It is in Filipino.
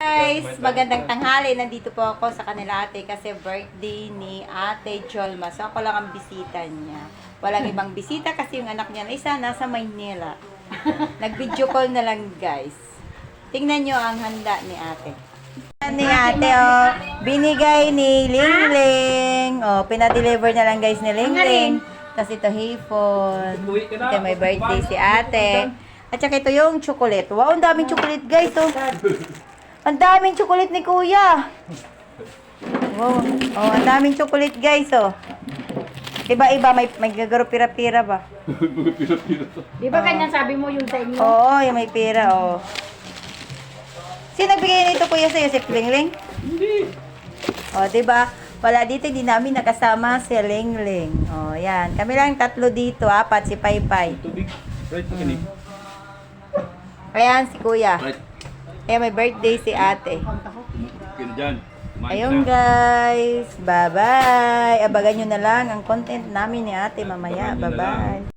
Guys, magandang tanghali. Nandito po ako sa kanila ate kasi birthday ni Ate Jolma. So ako lang ang bisita niya. Walang ibang bisita kasi yung anak niya na isa nasa Maynila. Nag-video call na lang guys. Tingnan nyo ang handa ni ate. Ni ate oh, binigay ni Lingling. Oh, pinadeliver na lang guys ni Lingling. Tapos ito hipon. Ito may birthday si ate. At saka ito yung chocolate. Wow, ang daming chocolate guys oh. Ang daming chocolate ni kuya. Wow. Oh, ang daming chocolate guys oh. Iba-iba may gagaro pira-pira ba? Pira-pira. Di ba kanya sabi mo yung sa inyo? Oo, yung may pira oh. Sino nagbigay nito kuya sa'yo? Si Lingling? Hindi. Oh, 'di ba? Wala dito, hindi namin nakasama si Lingling. Oh, yan. Kami lang tatlo dito, apat si Paypay. Tubig. Right, kini. Ayan si kuya. Right. Kaya may birthday si ate. Kini dyan. Kumain Ayun ka. guys. Bye-bye. Abagan nyo na lang ang content namin ni ate mamaya. Abangan nyo na lang. Bye-bye.